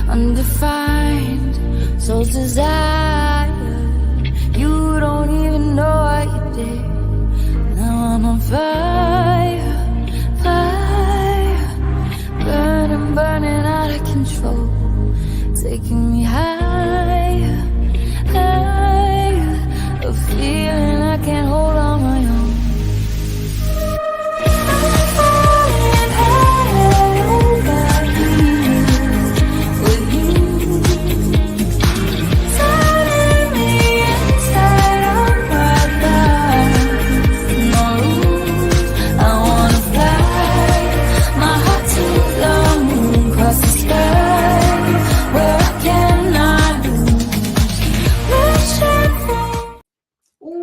undefined, soul's desire. You don't even know what you did. Now I'm on fire, fire, burning, burning out of control, taking me higher, higher, a feeling I can't hold on my own.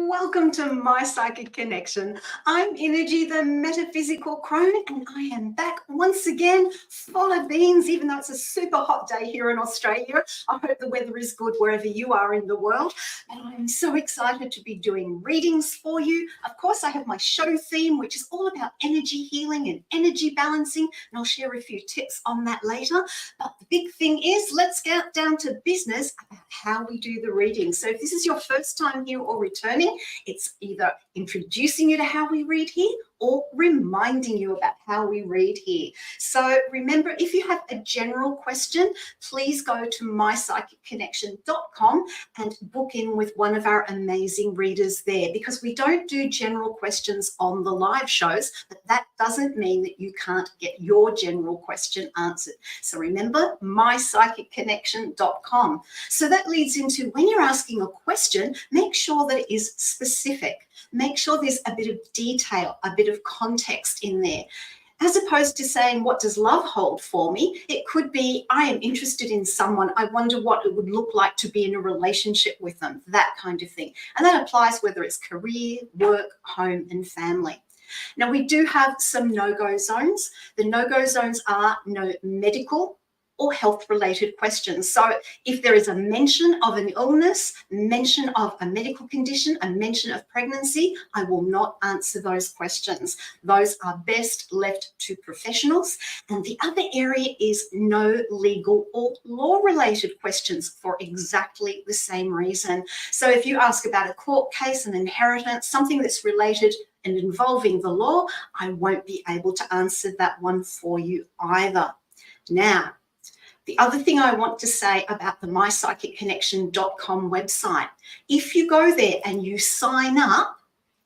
Welcome to My Psychic Connection. I'm Innerji The Metaphysical Crone, and I am back once again full of beans, even though it's a super hot day here in Australia. I hope the weather is good wherever you are in the world. And I'm so excited to be doing readings for you. Of course, I have my show theme, which is all about energy healing and energy balancing, and I'll share a few tips on that later. But the big thing is, let's get down to business about how we do the reading. So if this is your first time here or returning, it's either introducing you to how we read here or reminding you about how we read here. So remember, if you have a general question, please go to mypsychicconnection.com and book in with one of our amazing readers there, because we don't do general questions on the live shows, but that doesn't mean that you can't get your general question answered. So remember, mypsychicconnection.com. So that leads into, when you're asking a question, make sure that it is specific. Make sure there's a bit of detail, a bit of context in there. As opposed to saying, what does love hold for me? It could be, I am interested in someone. I wonder what it would look like to be in a relationship with them, that kind of thing. And that applies whether it's career, work, home, and family. Now, we do have some no-go zones. The no-go zones are no medical or health-related questions. So if there is a mention of an illness, mention of a medical condition, a mention of pregnancy, I will not answer those questions. Those are best left to professionals. And the other area is no legal or law-related questions for exactly the same reason. So if you ask about a court case, an inheritance, something that's related and involving the law, I won't be able to answer that one for you either. Now, the other thing I want to say about the mypsychicconnection.com website, if you go there and you sign up,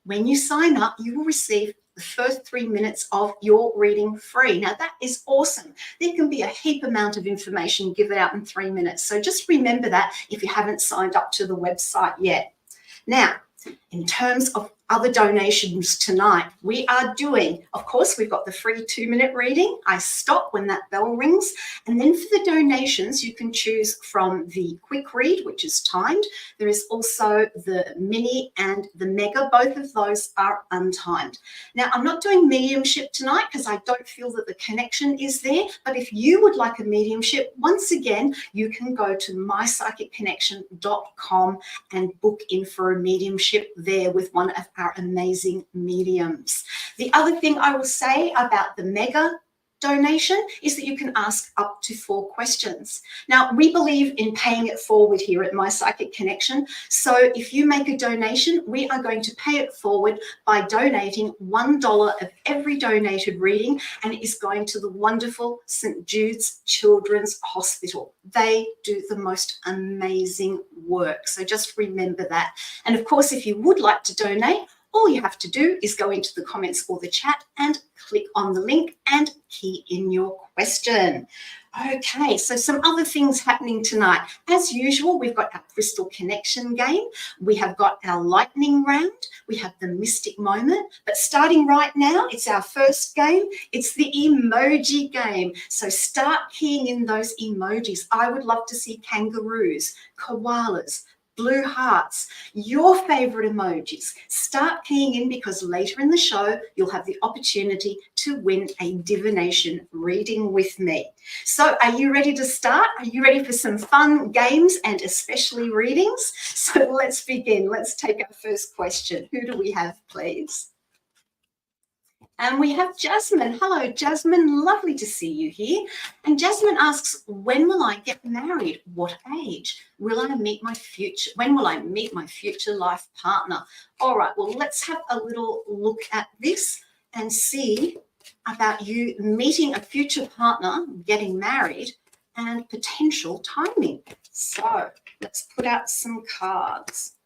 when you sign up, you will receive the first 3 minutes of your reading free. Now, that is awesome. There can be a heap amount of information given out in 3 minutes. So just remember that if you haven't signed up to the website yet. Now, in terms of other donations tonight, we are doing, of course, we've got the free 2-minute reading. I stop when that bell rings. And then for the donations, you can choose from the quick read, which is timed. There is also the mini and the mega. Both of those are untimed. Now, I'm not doing mediumship tonight because I don't feel that the connection is there. But if you would like a mediumship, once again, you can go to mypsychicconnection.com and book in for a mediumship there with one of our amazing mediums. The other thing I will say about the mega donation is that you can ask up to 4 questions. Now, we believe in paying it forward here at My Psychic Connection. So if you make a donation, we are going to pay it forward by donating $1 of every donated reading, and it is going to the wonderful St. Jude's Children's Hospital. They do the most amazing work. So just remember that. And of course, if you would like to donate, all you have to do is go into the comments or the chat and click on the link and key in your question. Okay, so some other things happening tonight. As usual, we've got our Crystal Connection game. We have got our lightning round. We have the mystic moment. But starting right now, it's our first game. It's the emoji game. So start keying in those emojis. I would love to see kangaroos, koalas, blue hearts, your favorite emojis. Start keying in, because later in the show, you'll have the opportunity to win a divination reading with me. So are you ready to start? Are you ready for some fun games and especially readings? So let's begin. Let's take our first question. Who do we have, please? And we have Jasmine. Hello, Jasmine. Lovely to see you here. And Jasmine asks, when will I get married? What age? Will I meet my future? When will I meet my future life partner? All right, well, let's have a little look at this and see about you meeting a future partner, getting married, and potential timing. So let's put out some cards.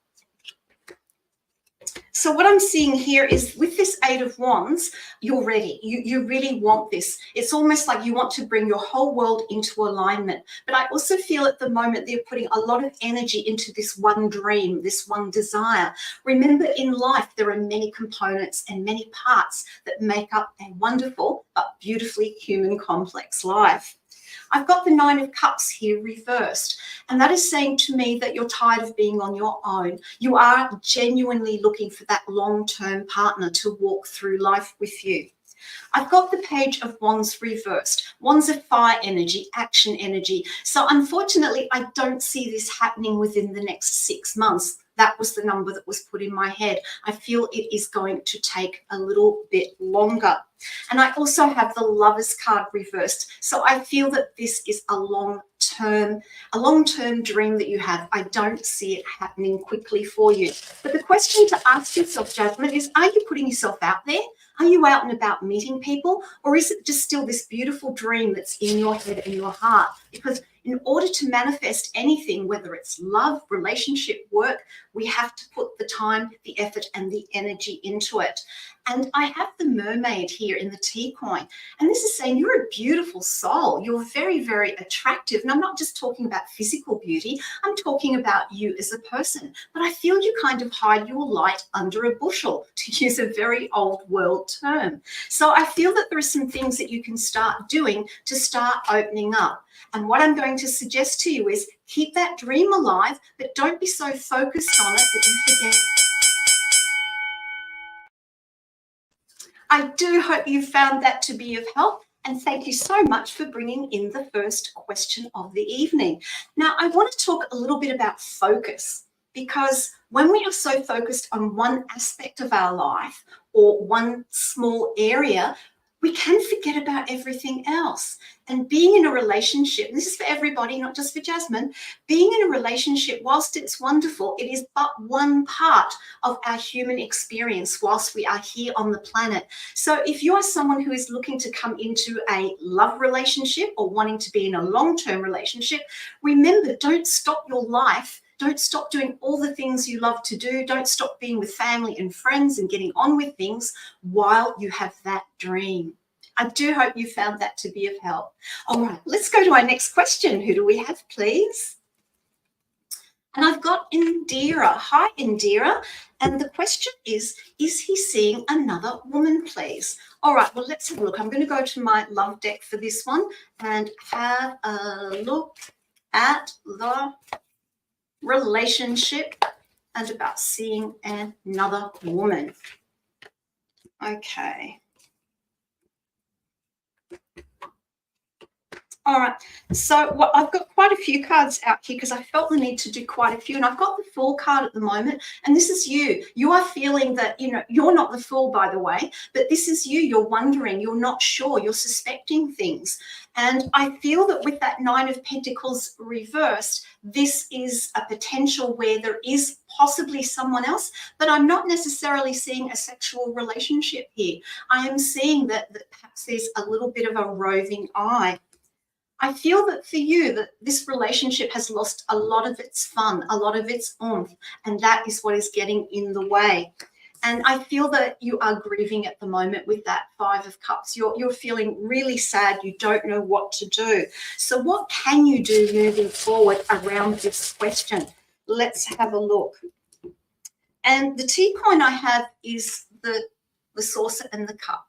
So what I'm seeing here is with this Eight of Wands, you're ready. You really want this. It's almost like you want to bring your whole world into alignment. But I also feel at the moment they're putting a lot of energy into this one dream, this one desire. Remember, in life, there are many components and many parts that make up a wonderful but beautifully human complex life. I've got the Nine of Cups here reversed, and that is saying to me that you're tired of being on your own. You are genuinely looking for that long-term partner to walk through life with you. I've got the Page of Wands reversed. Wands are fire energy, action energy. So unfortunately, I don't see this happening within the next 6 months. That was the number that was put in my head. I feel it is going to take a little bit longer. And I also have the Lovers card reversed. So I feel that this is a long-term dream that you have. I don't see it happening quickly for you. But the question to ask yourself, Jasmine, is, are you putting yourself out there? Are you out and about meeting people? Or is it just still this beautiful dream that's in your head and your heart? Because in order to manifest anything, whether it's love, relationship, work, we have to put the time, the effort, and the energy into it. And I have the Mermaid here in the T coin. And this is saying you're a beautiful soul. You're very, very attractive. And I'm not just talking about physical beauty. I'm talking about you as a person. But I feel you kind of hide your light under a bushel, to use a very old world term. So I feel that there are some things that you can start doing to start opening up. And what I'm going to suggest to you is keep that dream alive, but don't be so focused on it that you forget. I do hope you found that to be of help, and thank you so much for bringing in the first question of the evening. Now, I want to talk a little bit about focus, because when we are so focused on one aspect of our life or one small area, we can forget about everything else. And being in a relationship, and this is for everybody, not just for Jasmine, being in a relationship, whilst it's wonderful, it is but one part of our human experience whilst we are here on the planet. So if you are someone who is looking to come into a love relationship or wanting to be in a long-term relationship, remember, don't stop your life. Don't stop doing all the things you love to do. Don't stop being with family and friends and getting on with things while you have that dream. I do hope you found that to be of help. All right, let's go to our next question. Who do we have, please? And I've got Indira. Hi, Indira. And the question is he seeing another woman, please? All right, well, let's have a look. I'm going to go to my love deck for this one and have a look at the relationship and about seeing another woman. Okay. All right, so I've got quite a few cards out here because I felt the need to do quite a few, and I've got the Fool card at the moment, and this is you. You are feeling that, you know, you're not the fool, by the way, but this is you. You're wondering, you're not sure, you're suspecting things. And I feel that with that Nine of Pentacles reversed, this is a potential where there is possibly someone else, but I'm not necessarily seeing a sexual relationship here. I am seeing that perhaps there's a little bit of a roving eye. I feel that for you, that this relationship has lost a lot of its fun, a lot of its oomph, and that is what is getting in the way. And I feel that you are grieving at the moment with that Five of Cups. You're feeling really sad. You don't know what to do. So what can you do moving forward around this question? Let's have a look. And the T coin I have is the saucer and the cup.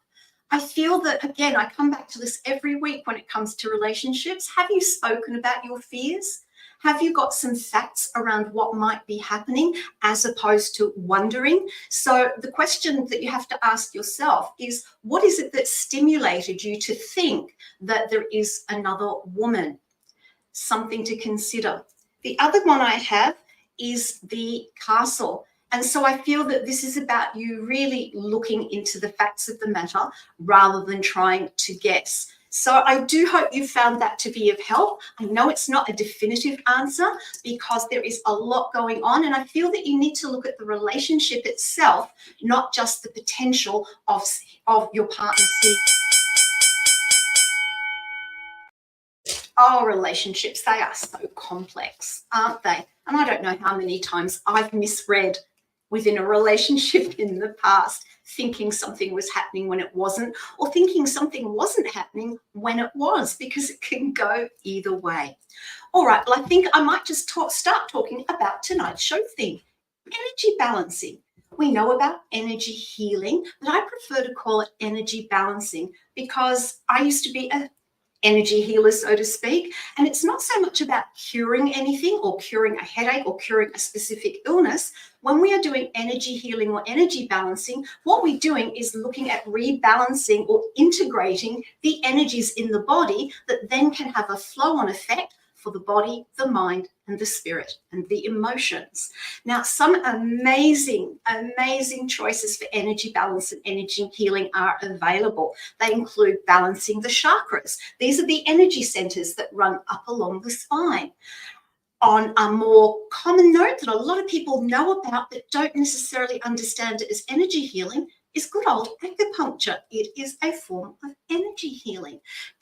I feel that, again, I come back to this every week when it comes to relationships. Have you spoken about your fears? Have you got some facts around what might be happening as opposed to wondering? So the question that you have to ask yourself is, what is it that stimulated you to think that there is another woman? Something to consider. The other one I have is the Castle. And so I feel that this is about you really looking into the facts of the matter rather than trying to guess. So I do hope you found that to be of help. I know it's not a definitive answer because there is a lot going on, and I feel that you need to look at the relationship itself, not just the potential of your partner seeing. Oh, relationships, they are so complex, aren't they? And I don't know how many times I've misread within a relationship in the past, thinking something was happening when it wasn't, or thinking something wasn't happening when it was, because it can go either way. All right, well, I think I might just start talking about tonight's show theme, energy balancing. We know about energy healing, but I prefer to call it energy balancing because I used to be a energy healer, so to speak. And it's not so much about curing anything or curing a headache or curing a specific illness. When we are doing energy healing or energy balancing, what we're doing is looking at rebalancing or integrating the energies in the body that then can have a flow-on effect for the body, the mind, and the spirit, and the emotions. Now, some amazing choices for energy balance and energy healing are available. They include balancing the chakras. These are the energy centers that run up along the spine. On a more common note that a lot of people know about but don't necessarily understand it as energy healing is good old acupuncture. It is a form of energy healing.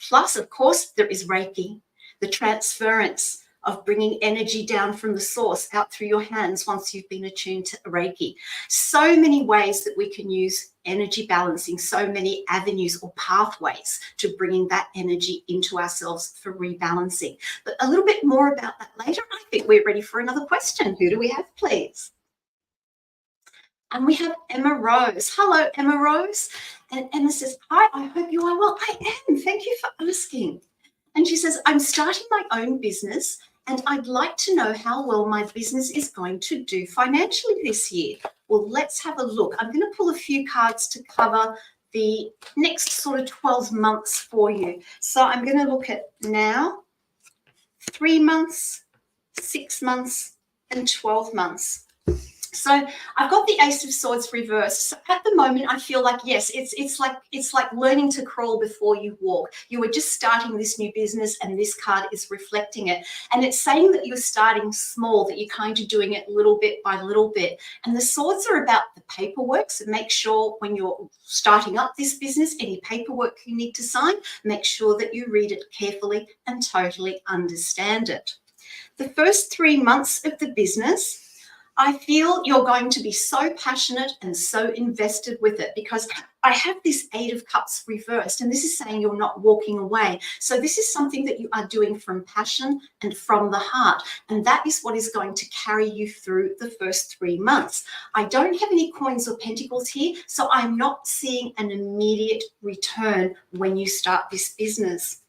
Plus, of course, there is Reiki, the transference of bringing energy down from the source out through your hands once you've been attuned to Reiki. So many ways that we can use energy balancing, so many avenues or pathways to bringing that energy into ourselves for rebalancing. But a little bit more about that later. I think we're ready for another question. Who do we have, please? And we have Emma Rose. Hello, Emma Rose. And Emma says, hi, I hope you are well. I am. Thank you for asking. And she says, I'm starting my own business and I'd like to know how well my business is going to do financially this year. Well, let's have a look. I'm going to pull a few cards to cover the next sort of 12 months for you. So I'm going to look at now, 3 months, 6 months, and 12 months. So I've got the Ace of Swords reversed. So at the moment, I feel like, yes, it's like learning to crawl before you walk. You are just starting this new business and this card is reflecting it. And it's saying that you're starting small, that you're kind of doing it little bit by little bit. And the swords are about the paperwork. So make sure when you're starting up this business, any paperwork you need to sign, make sure that you read it carefully and totally understand it. The first 3 months of the business, I feel you're going to be so passionate and so invested with it because I have this 8 of Cups reversed, and this is saying you're not walking away. So this is something that you are doing from passion and from the heart, and that is what is going to carry you through the first 3 months. I don't have any coins or pentacles here, so I'm not seeing an immediate return when you start this business.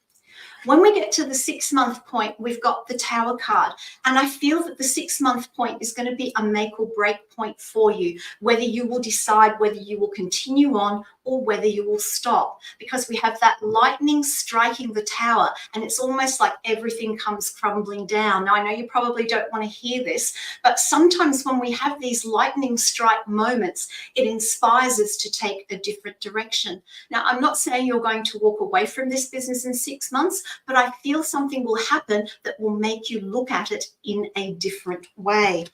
When we get to the 6 month point, we've got the Tower card. And I feel that the 6 month point is going to be a make or break point for you, whether you will decide whether you will continue on or whether you will stop, because we have that lightning striking the tower and it's almost like everything comes crumbling down. Now, I know you probably don't want to hear this, but sometimes when we have these lightning strike moments, it inspires us to take a different direction. Now, I'm not saying you're going to walk away from this business in 6 months, but I feel something will happen that will make you look at it in a different way.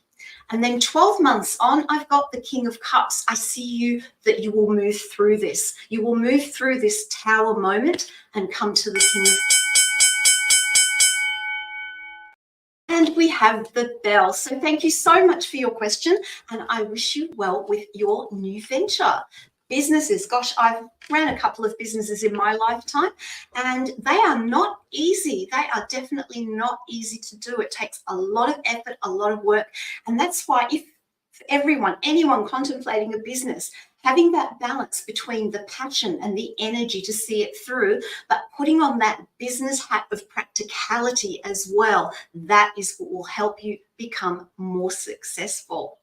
And then 12 months on, I've got the King of Cups. I see that you will move through this. You will move through this tower moment and come to the King of Cups. And we have the Bell. So thank you so much for your question, and I wish you well with your new venture. Businesses, gosh, I've ran a couple of businesses in my lifetime and they are not easy. They are definitely not easy to do. It takes a lot of effort, a lot of work. And that's why if anyone contemplating a business, having that balance between the passion and the energy to see it through, but putting on that business hat of practicality as well, that is what will help you become more successful.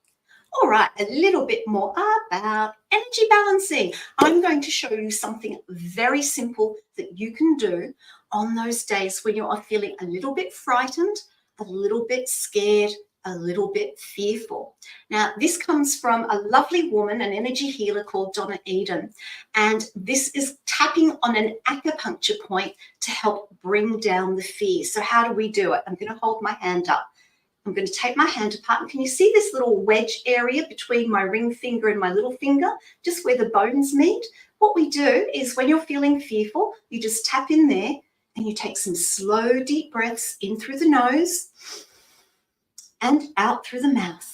All right, a little bit more about energy balancing. I'm going to show you something very simple that you can do on those days when you are feeling a little bit frightened, a little bit scared, a little bit fearful. Now, this comes from a lovely woman, an energy healer called Donna Eden, and this is tapping on an acupuncture point to help bring down the fear. So how do we do it? I'm going to hold my hand up. I'm going to take my hand apart, and can you see this little wedge area between my ring finger and my little finger, just where the bones meet? What we do is when you're feeling fearful, you just tap in there and you take some slow, deep breaths in through the nose and out through the mouth.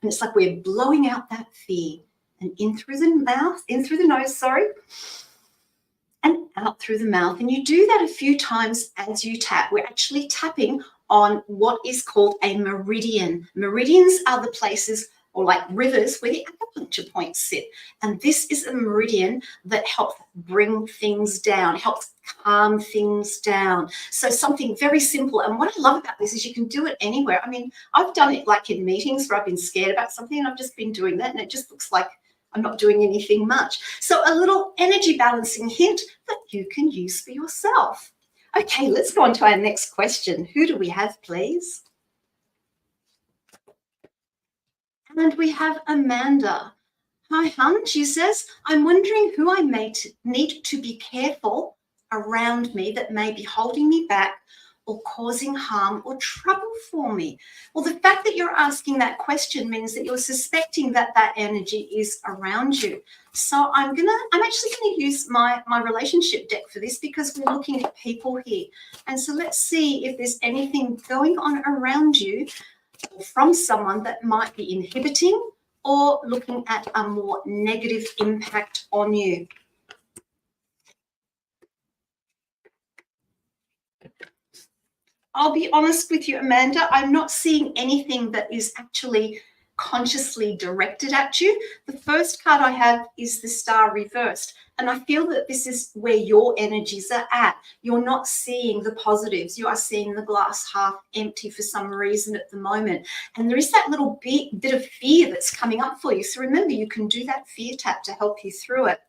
And it's like we're blowing out that fear. And in through the mouth, in through the nose, sorry, and out through the mouth. And you do that a few times as you tap. We're actually tapping on what is called a meridian. Meridians are the places, or like rivers, where the acupuncture points sit. And this is a meridian that helps bring things down, helps calm things down. So something very simple. And what I love about this is you can do it anywhere. I mean, I've done it like in meetings where I've been scared about something, and I've just been doing that, and it just looks like I'm not doing anything much. So a little energy balancing hint that you can use for yourself. Okay, let's go on to our next question. Who do we have, please? And we have Amanda. Hi, hon. She says, I'm wondering who I may need to be careful around me that may be holding me back or causing harm or trouble for me. Well, the fact that you're asking that question means that you're suspecting that that energy is around you. So I'm actually going to use my relationship deck for this, because we're looking at people here. And so let's see if there's anything going on around you from someone that might be inhibiting or looking at a more negative impact on you. I'll be honest with you, Amanda, I'm not seeing anything that is actually consciously directed at you. The first card I have is the Star reversed. And I feel that this is where your energies are at. You're not seeing the positives. You are seeing the glass half empty for some reason at the moment. And there is that little bit of fear that's coming up for you. So remember, you can do that fear tap to help you through it.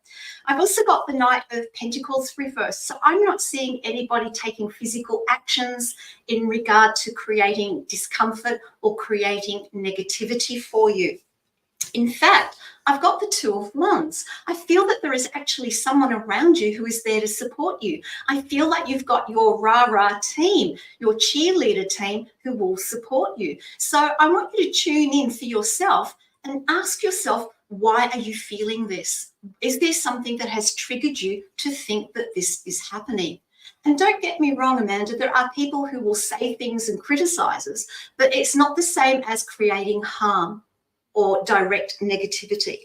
I've also got the Knight of Pentacles reversed. So I'm not seeing anybody taking physical actions in regard to creating discomfort or creating negativity for you. In fact, I've got the Two of Wands. I feel that there is actually someone around you who is there to support you. I feel like you've got your rah-rah team, your cheerleader team who will support you. So I want you to tune in for yourself and ask yourself, why are you feeling this? Is there something that has triggered you to think that this is happening? And don't get me wrong, Amanda, there are people who will say things and criticize us, but it's not the same as creating harm or direct negativity.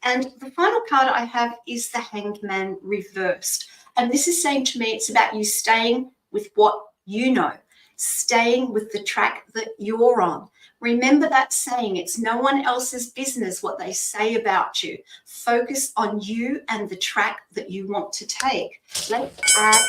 And the final card I have is the Hanged Man reversed. And this is saying to me, it's about you staying with what you know, staying with the track that you're on. Remember that saying, it's no one else's business what they say about you. Focus on you and the track that you want to take. Let's add.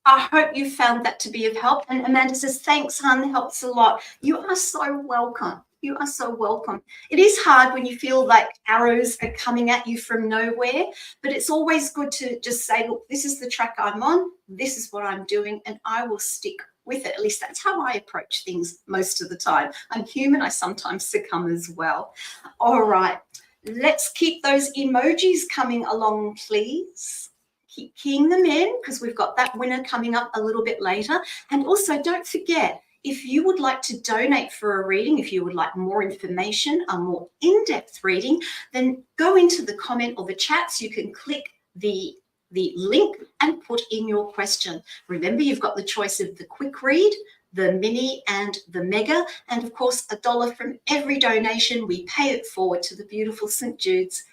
I hope you found that to be of help. And Amanda says, thanks, hon, helps a lot. You are so welcome. You are so welcome. It is hard when you feel like arrows are coming at you from nowhere, but it's always good to just say, look, this is the track I'm on. This is what I'm doing, and I will stick with it. At least that's how I approach things most of the time. I'm human. I sometimes succumb as well. All right. Let's keep those emojis coming along, please. Keep keying them in, because we've got that winner coming up a little bit later. And also, don't forget, if you would like to donate for a reading, if you would like more information, a more in-depth reading, then go into the comment or the chat so you can click the link and put in your question. Remember, you've got the choice of the quick read, the mini and the mega, and of course $1 from every donation. We pay it forward to the beautiful St. Jude's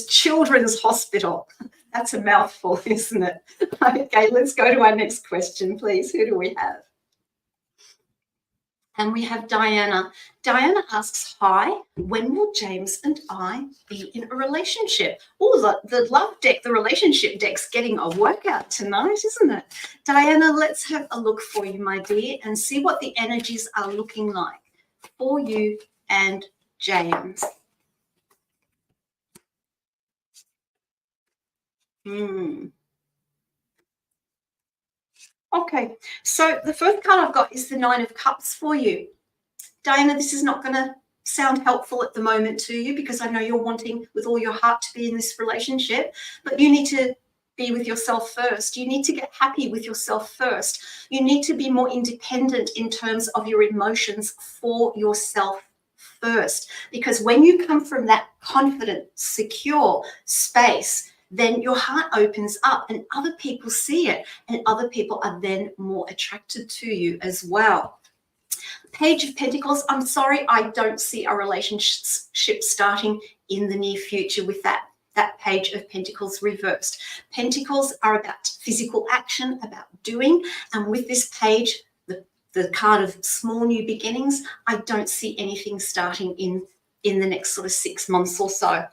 Children's Hospital. That's a mouthful, isn't it? Okay, let's go to our next question, please. Who do we have? And we have Diana. Diana asks, hi, when will James and I be in a relationship? Oh, the love deck, the relationship deck's getting a workout tonight, isn't it? Diana, let's have a look for you, my dear, and see what the energies are looking like for you and James. Okay, so the first card I've got is the Nine of Cups for you. Diana, this is not going to sound helpful at the moment to you because I know you're wanting with all your heart to be in this relationship, but you need to be with yourself first. You need to get happy with yourself first. You need to be more independent in terms of your emotions for yourself first, because when you come from that confident, secure space, then your heart opens up and other people see it, and other people are then more attracted to you as well. Page of Pentacles, I'm sorry, I don't see a relationship starting in the near future with that Page of Pentacles reversed. Pentacles are about physical action, about doing, and with this page, the card of small new beginnings, I don't see anything starting in the next sort of 6 months or so.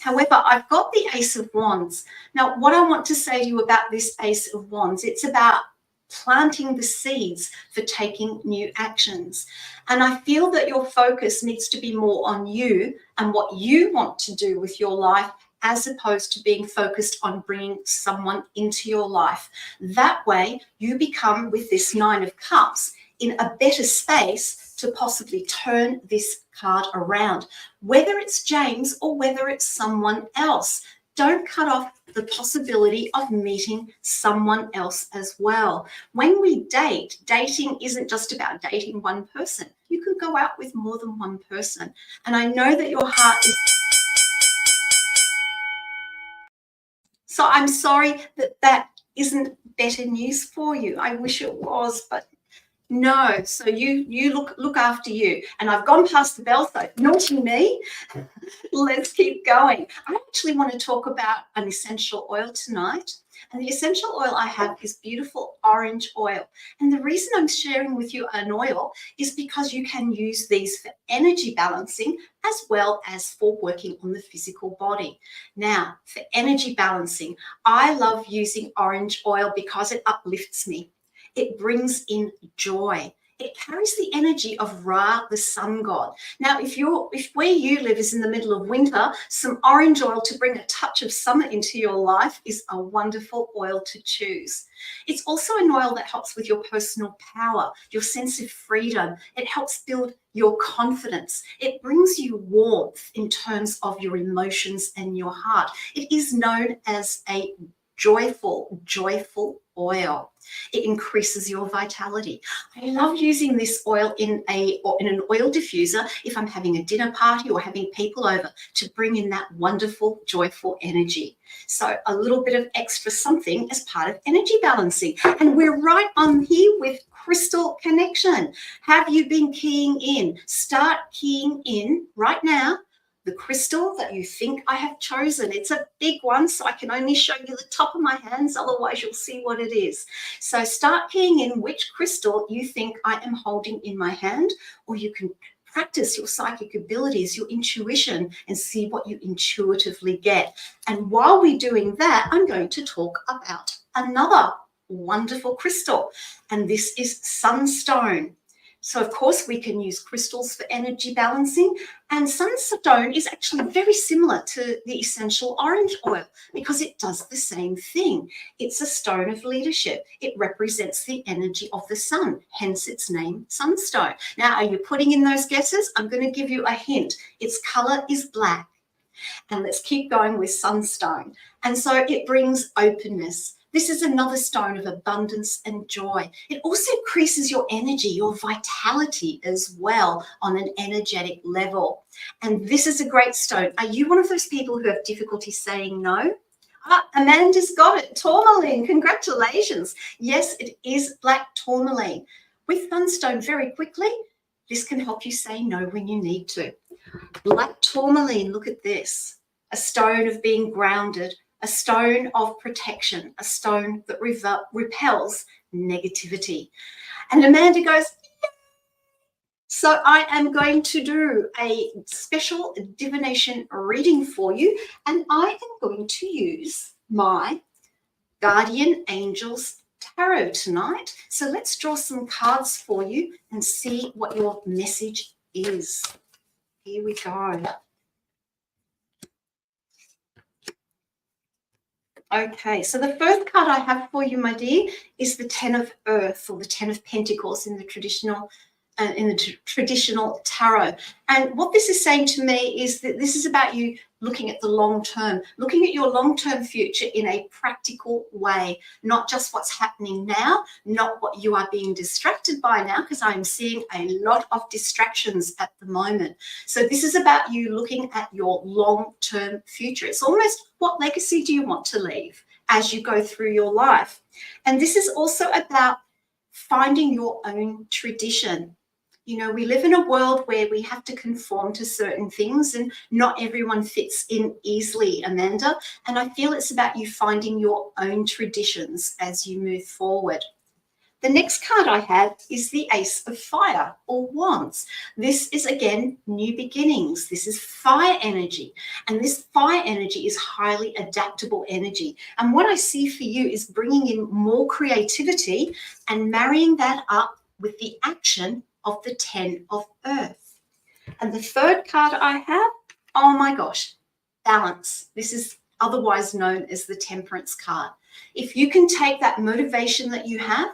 However, I've got the Ace of Wands. Now, what I want to say to you about this Ace of Wands, it's about planting the seeds for taking new actions. And I feel that your focus needs to be more on you and what you want to do with your life, as opposed to being focused on bringing someone into your life. That way, you become, with this Nine of Cups, in a better space to possibly turn this card around, whether it's James or whether it's someone else. Don't cut off the possibility of meeting someone else as well. When we date, dating isn't just about dating one person. You can go out with more than one person. And I know that your heart is... So I'm sorry that isn't better news for you. I wish it was, but no. So you look after you. And I've gone past the bell, so naughty me. Let's keep going. I actually want to talk about an essential oil tonight. And the essential oil I have is beautiful orange oil. And the reason I'm sharing with you an oil is because you can use these for energy balancing as well as for working on the physical body. Now, for energy balancing, I love using orange oil because it uplifts me. It brings in joy. It carries the energy of Ra, the sun god. Now, if where you live is in the middle of winter, some orange oil to bring a touch of summer into your life is a wonderful oil to choose. It's also an oil that helps with your personal power, your sense of freedom. It helps build your confidence. It brings you warmth in terms of your emotions and your heart. It is known as a joyful oil. It increases your vitality. I love using this oil in an oil diffuser if I'm having a dinner party or having people over, to bring in that wonderful, joyful energy. So a little bit of extra something as part of energy balancing. And we're right on here with crystal connection. Have you been keying in? Start keying in right now the crystal that you think I have chosen. It's a big one, so I can only show you the top of my hands, otherwise you'll see what it is. So start keying in which crystal you think I am holding in my hand, or you can practice your psychic abilities, your intuition, and see what you intuitively get. And while we're doing that, I'm going to talk about another wonderful crystal, and this is sunstone. So, of course, we can use crystals for energy balancing, and sunstone is actually very similar to the essential orange oil because it does the same thing. It's a stone of leadership. It represents the energy of the sun, hence its name, sunstone. Now, are you putting in those guesses? I'm going to give you a hint. Its color is black. And let's keep going with sunstone. And so it brings openness. This is another stone of abundance and joy. It also increases your energy, your vitality as well on an energetic level. And this is a great stone. Are you one of those people who have difficulty saying no? Amanda's got it. Tourmaline, congratulations. Yes, it is black tourmaline. With sunstone, very quickly, this can help you say no when you need to. Black tourmaline, look at this. A stone of being grounded, a stone of protection, a stone that repels negativity. And Amanda goes, yeah. So I am going to do a special divination reading for you, and I am going to use my Guardian Angels Tarot tonight. So let's draw some cards for you and see what your message is. Here we go. Okay, so the first card I have for you, my dear, is the Ten of Earth, or the Ten of Pentacles in the traditional tarot. And what this is saying to me is that this is about you looking at the long term, looking at your long-term future in a practical way, not just what's happening now, not what you are being distracted by now, because I'm seeing a lot of distractions at the moment. So this is about you looking at your long-term future. It's almost, what legacy do you want to leave as you go through your life? And this is also about finding your own tradition. You know, we live in a world where we have to conform to certain things, and not everyone fits in easily, Amanda. And I feel it's about you finding your own traditions as you move forward. The next card I have is the Ace of Fire, or Wands. This is, again, new beginnings. This is fire energy. And this fire energy is highly adaptable energy. And what I see for you is bringing in more creativity and marrying that up with the action of the Ten of Earth. And the third card I have, oh my gosh, Balance. This is otherwise known as the Temperance card. If you can take that motivation that you have,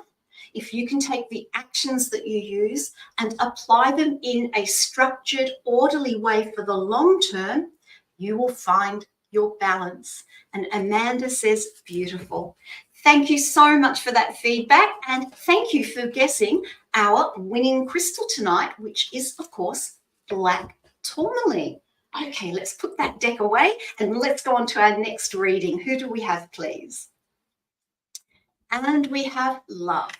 if you can take the actions that you use and apply them in a structured, orderly way for the long term, you will find your balance. And Amanda says, beautiful. Thank you so much for that feedback, and thank you for guessing our winning crystal tonight, which is, of course, black tourmaline. Okay, let's put that deck away and let's go on to our next reading. Who do we have, please? And we have Love.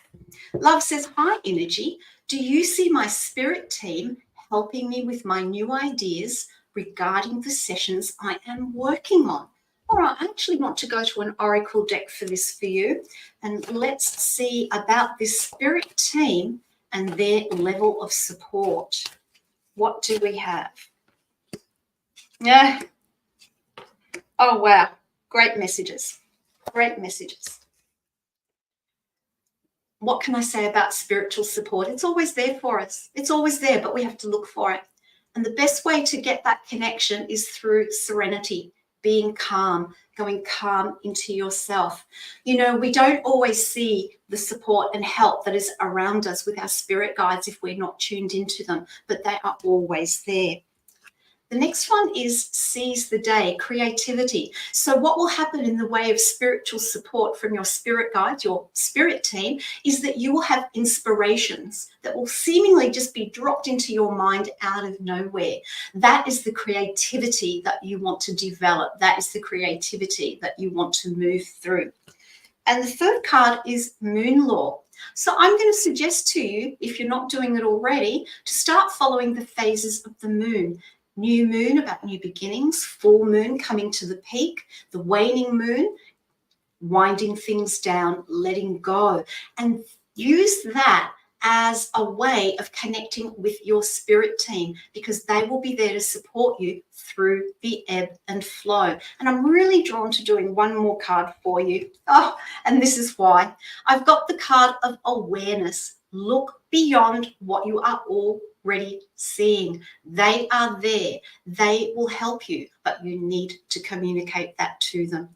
Love says, hi, Innerji. Do you see my spirit team helping me with my new ideas regarding the sessions I am working on? All right, I actually want to go to an oracle deck for this for you, and let's see about this spirit team and their level of support. What do we have? Yeah. Oh, wow. Great messages. Great messages. What can I say about spiritual support? It's always there for us. It's always there, but we have to look for it. And the best way to get that connection is through serenity, being calm, going calm into yourself. You know, we don't always see the support and help that is around us with our spirit guides if we're not tuned into them, but they are always there. The next one is seize the day, creativity. So what will happen in the way of spiritual support from your spirit guides, your spirit team, is that you will have inspirations that will seemingly just be dropped into your mind out of nowhere. That is the creativity that you want to develop. That is the creativity that you want to move through. And the third card is Moon Law. So I'm going to suggest to you, if you're not doing it already, to start following the phases of the moon. New moon about new beginnings, full moon coming to the peak, the waning moon, winding things down, letting go, and use that as a way of connecting with your spirit team, because they will be there to support you through the ebb and flow. And I'm really drawn to doing one more card for you. Oh, and this is why. I've got the card of awareness. Look beyond what you are already seeing. They are there. They will help you, but you need to communicate that to them.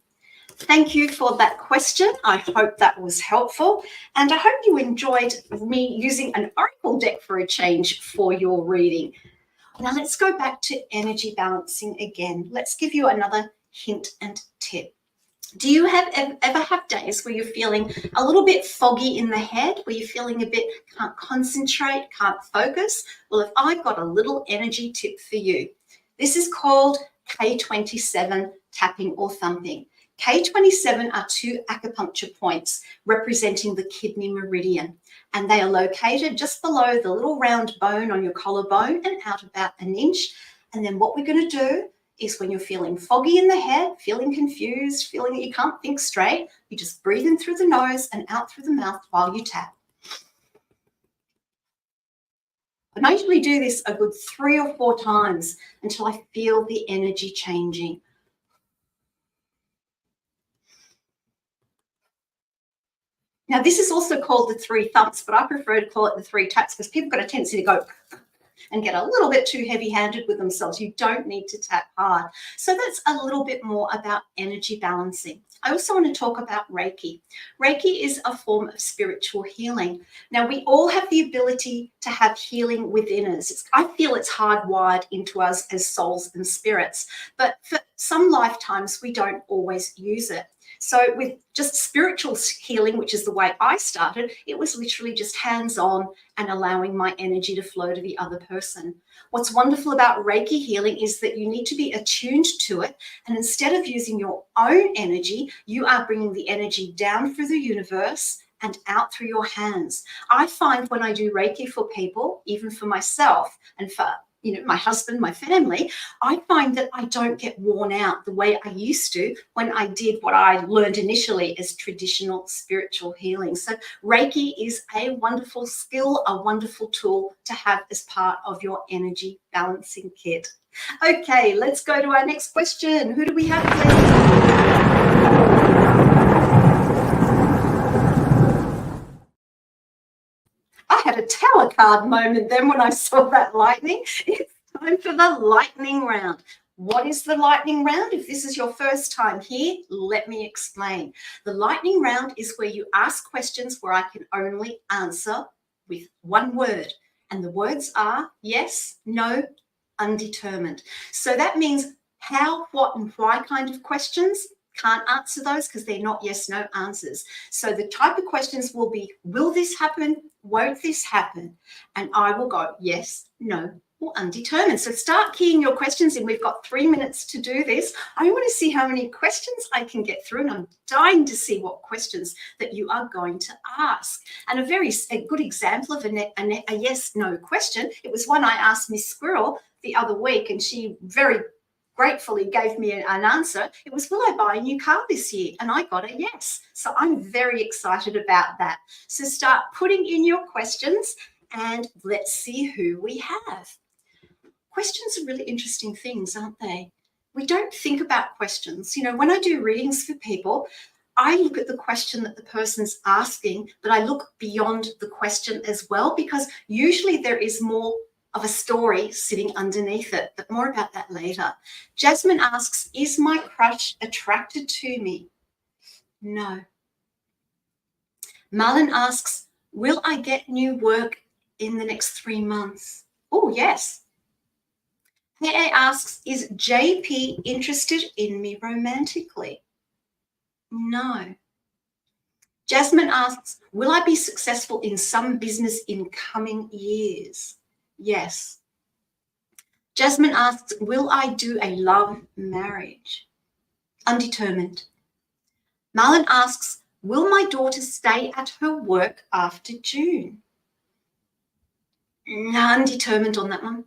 Thank you for that question. I hope that was helpful, and I hope you enjoyed me using an oracle deck for a change for your reading. Now let's go back to energy balancing again. Let's give you another hint and tip. Do you ever have days where you're feeling a little bit foggy in the head, where you're feeling a bit can't concentrate, can't focus? Well, if I've got a little energy tip for you, this is called K27 tapping or thumping. K27 are 2 acupuncture points representing the kidney meridian, and they are located just below the little round bone on your collarbone and out about an inch. And then what we're going to do is, when you're feeling foggy in the head, feeling confused, feeling that you can't think straight, you just breathe in through the nose and out through the mouth while you tap. I usually do this a good 3 or 4 times until I feel the energy changing. Now, this is also called the 3 thumps, but I prefer to call it the 3 taps because people got a tendency to go and get a little bit too heavy-handed with themselves. You don't need to tap hard. So that's a little bit more about energy balancing. I also want to talk about Reiki. Reiki is a form of spiritual healing. Now, we all have the ability to have healing within us. I feel it's hardwired into us as souls and spirits, but for some lifetimes, we don't always use it. So with just spiritual healing, which is the way I started, it was literally just hands-on and allowing my energy to flow to the other person. What's wonderful about Reiki healing is that you need to be attuned to it. And instead of using your own energy, you are bringing the energy down through the universe and out through your hands. I find when I do Reiki for people, even for myself and for my husband, my family, I find that I don't get worn out the way I used to when I did what I learned initially as traditional spiritual healing. So Reiki is a wonderful skill, a wonderful tool to have as part of your energy balancing kit. Okay, let's go to our next question. Who do we have, please? I had a tower card moment then when I saw that lightning. It's time for the lightning round. What is the lightning round? If this is your first time here, let me explain. The lightning round is where you ask questions where I can only answer with one word. And the words are yes, no, undetermined. So that means how, what, and why kind of questions. Can't answer those because they're not yes, no answers. So the type of questions will be, will this happen? Won't this happen? And I will go yes, no, or undetermined. So start keying your questions in. We've got 3 minutes to do this. I want to see how many questions I can get through, and I'm dying to see what questions that you are going to ask. And a good example of a yes, no question, it was one I asked Miss Squirrel the other week, and she very gratefully gave me an answer. It was, will I buy a new car this year? And I got a yes. So I'm very excited about that. So start putting in your questions and let's see who we have. Questions are really interesting things, aren't they? We don't think about questions. When I do readings for people, I look at the question that the person's asking, but I look beyond the question as well, because usually there is more of a story sitting underneath it, but more about that later. Jasmine asks, is my crush attracted to me? No. Marlon asks, will I get new work in the next 3 months? Oh, yes. AA asks, is JP interested in me romantically? No. Jasmine asks, will I be successful in some business in coming years? Yes. Jasmine asks, will I do a love marriage? Undetermined. Marlon asks, will my daughter stay at her work after June? Undetermined on that one.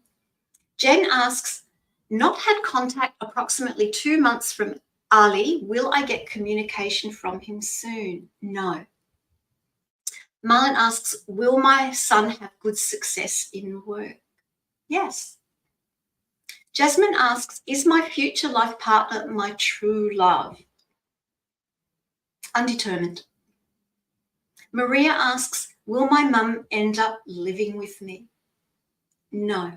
Jen asks, not had contact approximately 2 months from Ali. Will I get communication from him soon? No. Marlon asks, will my son have good success in work? Yes. Jasmine asks, is my future life partner my true love? Undetermined. Maria asks, will my mum end up living with me? No.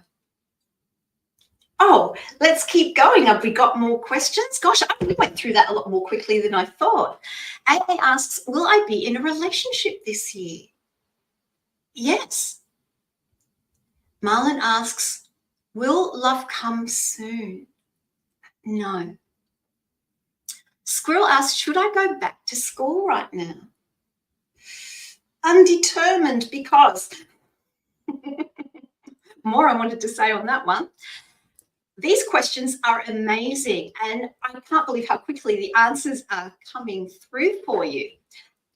Oh, let's keep going. Have we got more questions? Gosh, we went through that a lot more quickly than I thought. AA asks, will I be in a relationship this year? Yes. Marlon asks, will love come soon? No. Squirrel asks, should I go back to school right now? Undetermined, because more I wanted to say on that one. These questions are amazing, and I can't believe how quickly the answers are coming through for you.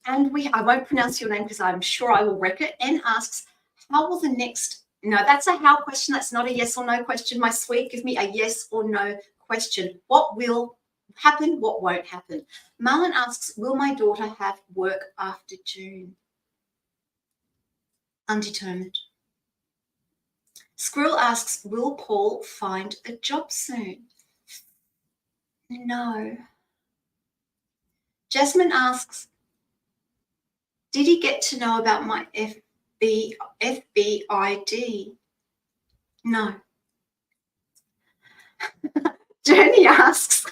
And I won't pronounce your name because I'm sure I will wreck it. N asks, how will the next, no, that's a how question. That's not a yes or no question. My sweet, give me a yes or no question. What will happen? What won't happen? Marlon asks, will my daughter have work after June? Undetermined. Squirrel asks, will Paul find a job soon? No. Jasmine asks, did he get to know about my FBID? No. Journey asks,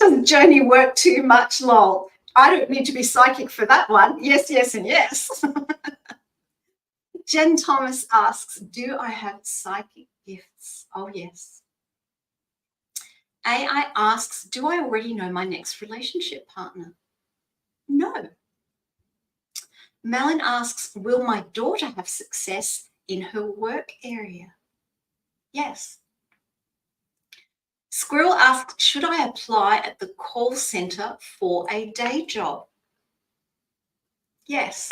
does Journey work too much, lol? I don't need to be psychic for that one. Yes, yes, and yes. Jen Thomas asks, do I have psychic gifts? Oh, yes. AI asks, do I already know my next relationship partner? No. Melon asks, will my daughter have success in her work area? Yes. Squirrel asks, should I apply at the call center for a day job? Yes.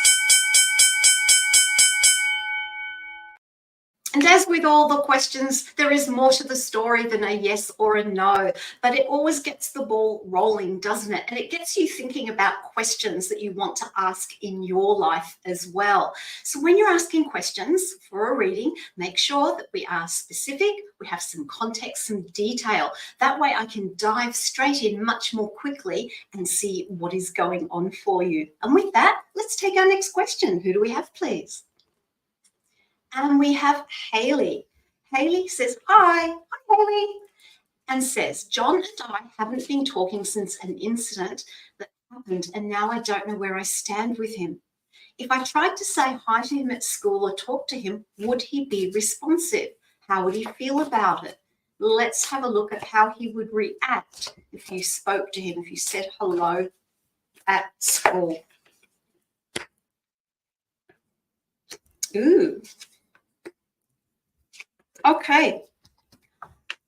And as with all the questions, there is more to the story than a yes or a no, but it always gets the ball rolling, doesn't it? And it gets you thinking about questions that you want to ask in your life as well. So when you're asking questions for a reading, make sure that we are specific, we have some context, some detail. That way I can dive straight in much more quickly and see what is going on for you. And with that, let's take our next question. Who do we have, please? And we have Haley. Haley says, hi Haley, and says, John and I haven't been talking since an incident that happened, and now I don't know where I stand with him. If I tried to say hi to him at school or talk to him, would he be responsive? How would he feel about it? Let's have a look at how he would react if you spoke to him, if you said hello at school. Ooh. Okay.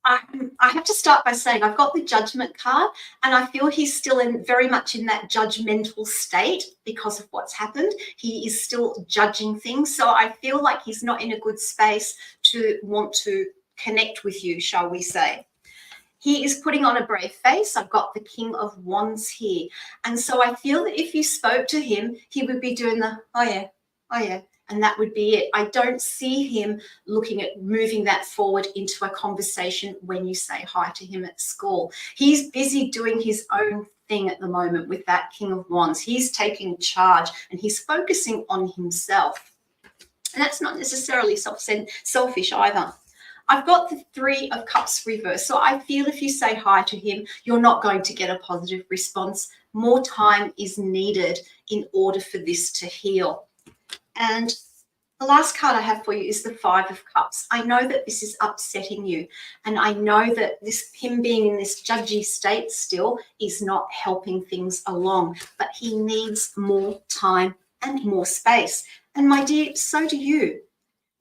I have to start by saying I've got the judgment card, and I feel he's still very much in that judgmental state because of what's happened. He is still judging things. So I feel like he's not in a good space to want to connect with you, shall we say. He is putting on a brave face. I've got the King of Wands here. And so I feel that if you spoke to him, he would be doing the, oh yeah. And that would be it. I don't see him looking at moving that forward into a conversation when you say hi to him at school. He's busy doing his own thing at the moment with that King of Wands. He's taking charge and he's focusing on himself. And that's not necessarily selfish either. I've got the Three of Cups reversed. So I feel if you say hi to him, you're not going to get a positive response. More time is needed in order for this to heal. And the last card I have for you is the Five of Cups. I know that this is upsetting you, and I know that him being in this judgy state still is not helping things along, but he needs more time and more space. And my dear, so do you,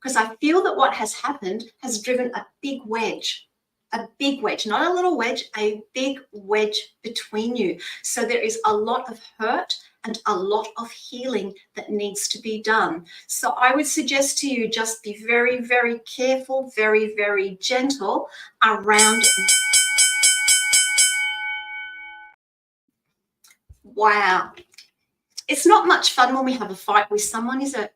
because I feel that what has happened has driven a big wedge, not a little wedge, a big wedge between you. So there is a lot of hurt and a lot of healing that needs to be done. So I would suggest to you, just be very, very careful, very, very gentle around. Wow. It's not much fun when we have a fight with someone, is it?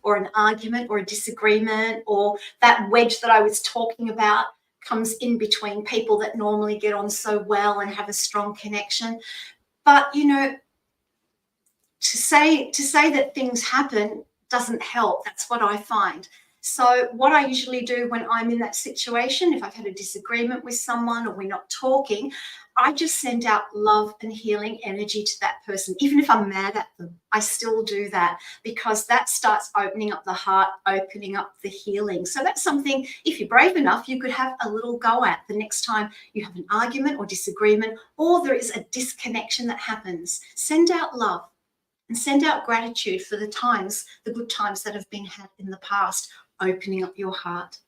Or an argument or a disagreement, or that wedge that I was talking about comes in between people that normally get on so well and have a strong connection. But, you know, to say that things happen doesn't help. That's what I find. So what I usually do when I'm in that situation, if I've had a disagreement with someone or we're not talking, I just send out love and healing energy to that person. Even if I'm mad at them, I still do that, because that starts opening up the heart, opening up the healing. So that's something, if you're brave enough, you could have a little go at the next time you have an argument or disagreement, or there is a disconnection that happens. Send out love and send out gratitude for the good times that have been had in the past, opening up your heart.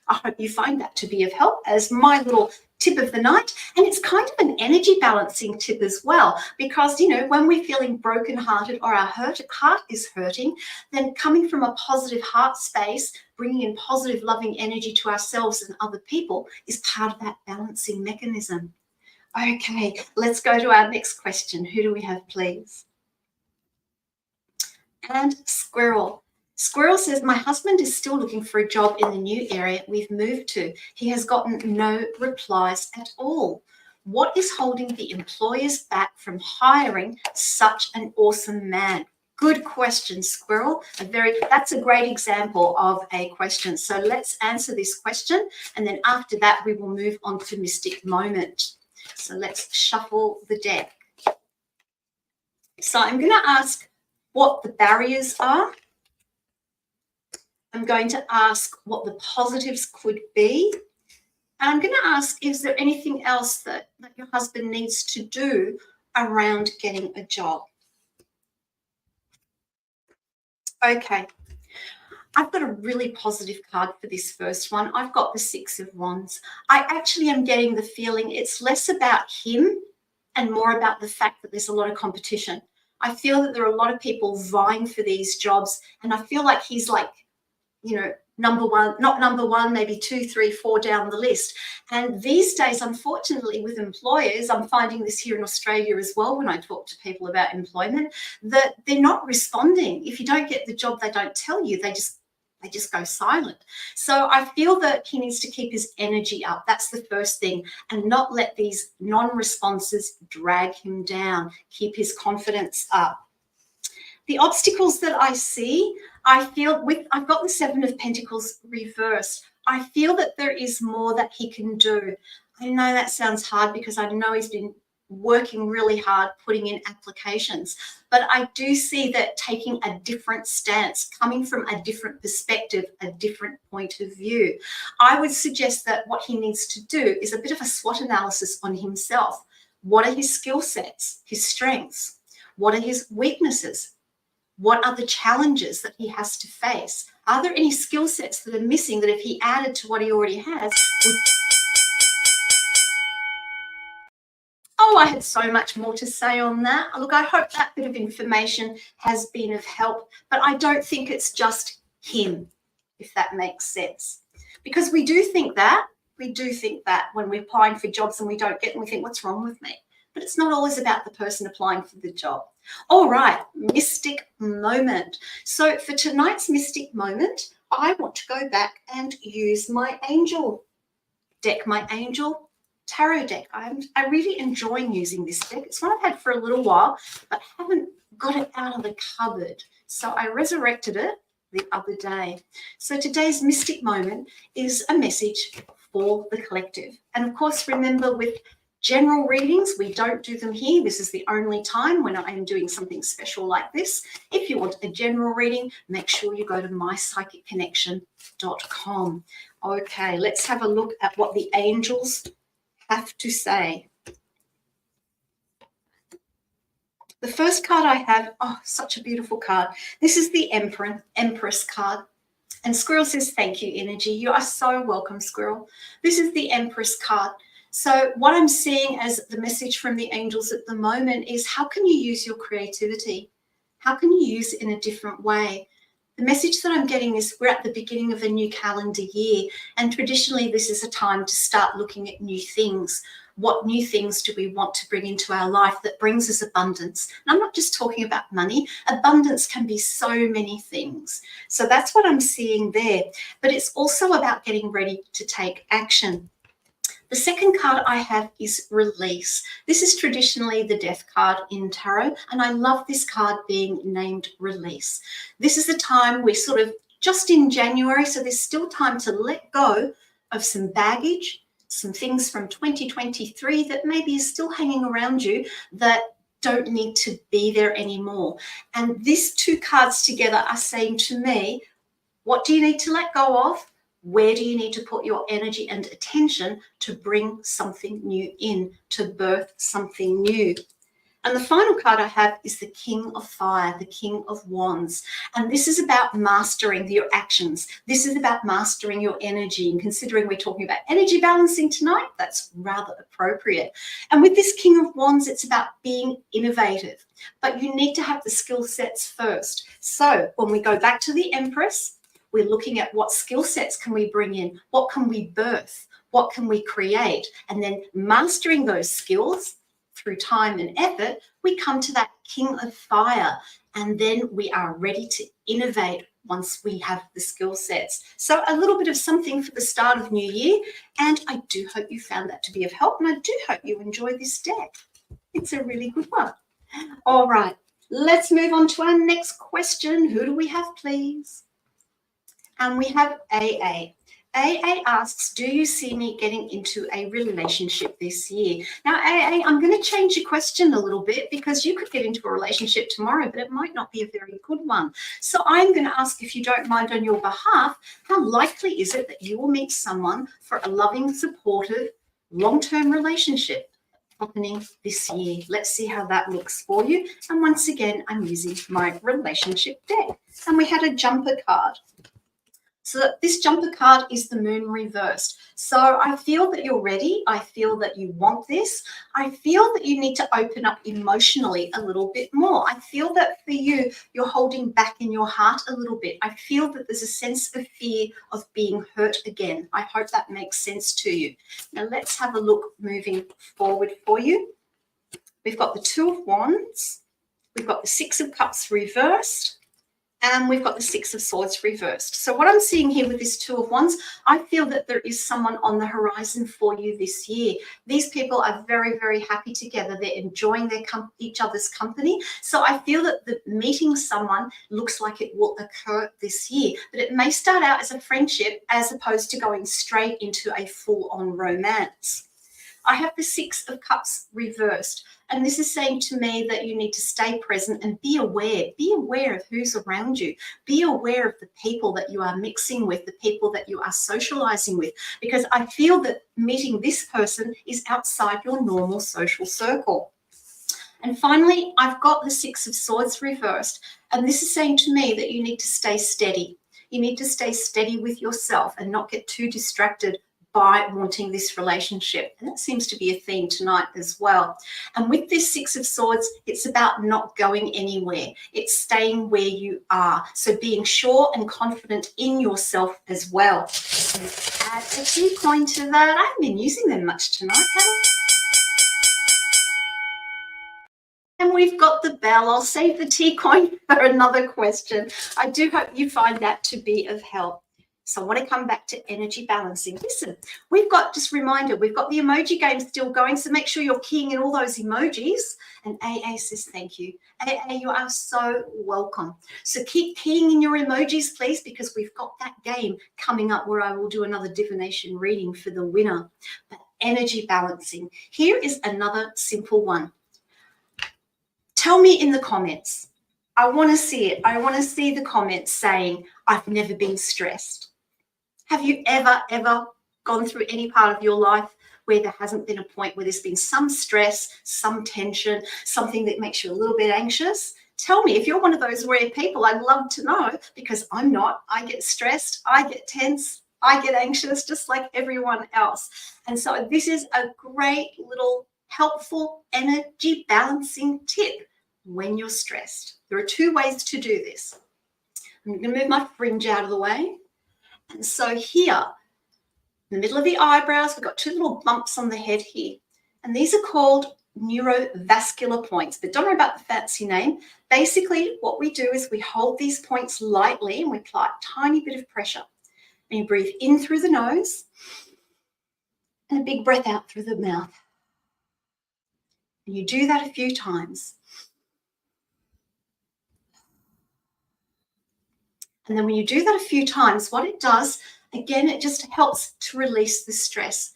I hope you find that to be of help as my little tip of the night. And it's kind of an energy balancing tip as well, because, you know, when we're feeling brokenhearted or our heart is hurting, then coming from a positive heart space, bringing in positive, loving energy to ourselves and other people is part of that balancing mechanism. Okay, let's go to our next question. Who do we have, please? And Squirrel. Squirrel says, my husband is still looking for a job in the new area we've moved to. He has gotten no replies at all. What is holding the employers back from hiring such an awesome man? Good question, Squirrel. That's a great example of a question. So let's answer this question, and then after that we will move on to Mystic Moment. So let's shuffle the deck. So I'm going to ask what the barriers are. I'm going to ask what the positives could be. And I'm going to ask, is there anything else that your husband needs to do around getting a job? Okay, I've got a really positive card for this first one. I've got the Six of Wands. I actually am getting the feeling it's less about him and more about the fact that there's a lot of competition. I feel that there are a lot of people vying for these jobs, and I feel like he's like, you know, number one, not number one, maybe 2, 3, 4 down the list. And these days, unfortunately, with employers, I'm finding this here in Australia as well when I talk to people about employment, that they're not responding. If you don't get the job, they don't tell you. They just go silent. So I feel that he needs to keep his energy up. That's the first thing, and not let these non-responses drag him down. Keep his confidence up. The obstacles that I see, I feel I've got the Seven of Pentacles reversed. I feel that there is more that he can do. I know that sounds hard because I know he's been working really hard, putting in applications, but I do see that taking a different stance, coming from a different perspective, a different point of view. I would suggest that what he needs to do is a bit of a SWOT analysis on himself. What are his skill sets, his strengths? What are his weaknesses? What are the challenges that he has to face? Are there any skill sets that are missing that if he added to what he already has would... Oh, I had so much more to say on that. Look, I hope that bit of information has been of help, but I don't think it's just him, if that makes sense. Because we do think that when we're applying for jobs and we don't get them, we think, what's wrong with me? But it's not always about the person applying for the job. All right, Mystic Moment. So for tonight's Mystic Moment, I want to go back and use my angel deck, my angel tarot deck. I'm really enjoying using this deck. It's one I've had for a little while, but haven't got it out of the cupboard. So I resurrected it the other day. So today's Mystic Moment is a message for the collective. And of course, remember, with general readings, we don't do them here. This is the only time when I am doing something special like this. If you want a general reading, make sure you go to mypsychicconnection.com. Okay, let's have a look at what the angels have to say. The first card I have, oh, such a beautiful card. This is the Empress card. And Squirrel says, thank you, Energy. You are so welcome, Squirrel. This is the Empress card. So what I'm seeing as the message from the angels at the moment is, how can you use your creativity? How can you use it in a different way? The message that I'm getting is we're at the beginning of a new calendar year, and traditionally this is a time to start looking at new things. What new things do we want to bring into our life that brings us abundance? And I'm not just talking about money. Abundance can be so many things. So that's what I'm seeing there. But it's also about getting ready to take action. The second card I have is Release. This is traditionally the Death card in tarot, and I love this card being named Release. This is the time we're sort of just in January, so there's still time to let go of some baggage, some things from 2023 that maybe is still hanging around you that don't need to be there anymore. And these two cards together are saying to me, what do you need to let go of? Where do you need to put your energy and attention to bring something new in, to birth something new? And the final card I have is the King of Fire, the King of Wands. And this is about mastering your actions. This is about mastering your energy. And considering we're talking about energy balancing tonight, that's rather appropriate. And with this King of Wands, it's about being innovative. But you need to have the skill sets first. So when we go back to the Empress, we're looking at what skill sets can we bring in, what can we birth, what can we create, and then mastering those skills through time and effort, we come to that King of Fire, and then we are ready to innovate once we have the skill sets. So a little bit of something for the start of New Year, and I do hope you found that to be of help, and I do hope you enjoy this deck. It's a really good one. All right. Let's move on to our next question. Who do we have, please? And we have AA. AA asks, do you see me getting into a relationship this year? Now, AA, I'm going to change your question a little bit because you could get into a relationship tomorrow, but it might not be a very good one. So I'm going to ask, if you don't mind on your behalf, how likely is it that you will meet someone for a loving, supportive, long-term relationship happening this year? Let's see how that looks for you. And once again, I'm using my relationship deck. And we had a jumper card. So this jumper card is the moon reversed. So I feel that you're ready. I feel that you want this. I feel that you need to open up emotionally a little bit more. I feel that for you, you're holding back in your heart a little bit. I feel that there's a sense of fear of being hurt again. I hope that makes sense to you. Now let's have a look moving forward for you. We've got the Two of Wands. We've got the Six of Cups reversed. And we've got the Six of Swords reversed. So what I'm seeing here with this Two of Wands, I feel that there is someone on the horizon for you this year. These people are very, very happy together. They're enjoying each other's company. So I feel that meeting someone looks like it will occur this year. But it may start out as a friendship as opposed to going straight into a full-on romance. I have the Six of Cups reversed. And this is saying to me that you need to stay present and be aware. Be aware of who's around you. Be aware of the people that you are mixing with, the people that you are socializing with, because I feel that meeting this person is outside your normal social circle. And finally, I've got the Six of Swords reversed. And this is saying to me that you need to stay steady. You need to stay steady with yourself and not get too distracted by wanting this relationship. And that seems to be a theme tonight as well. And with this Six of Swords, it's about not going anywhere. It's staying where you are. So being sure and confident in yourself as well. Add a T coin to that. I haven't been using them much tonight, have I? And we've got the bell. I'll save the T coin for another question. I do hope you find that to be of help. So I want to come back to energy balancing. Listen, we've got, just a reminder, we've got the emoji game still going, so make sure you're keying in all those emojis. And AA says thank you. AA, you are so welcome. So keep keying in your emojis, please, because we've got that game coming up where I will do another divination reading for the winner. But energy balancing. Here is another simple one. Tell me in the comments. I want to see it. I want to see the comments saying, I've never been stressed. Have you ever gone through any part of your life where there hasn't been a point where there's been some stress, some tension, something that makes you a little bit anxious? Tell me if you're one of those rare people. I'd love to know, because I'm not. I get stressed, I get tense, I get anxious just like everyone else. And so this is a great little helpful energy balancing tip when you're stressed. There are two ways to do this. I'm going to move my fringe out of the way. And so here, in the middle of the eyebrows, we've got two little bumps on the head here. And these are called neurovascular points, but don't worry about the fancy name. Basically, what we do is we hold these points lightly and we apply a tiny bit of pressure. And you breathe in through the nose and a big breath out through the mouth. And you do that a few times. And then when you do that a few times, what it does, again, it just helps to release the stress.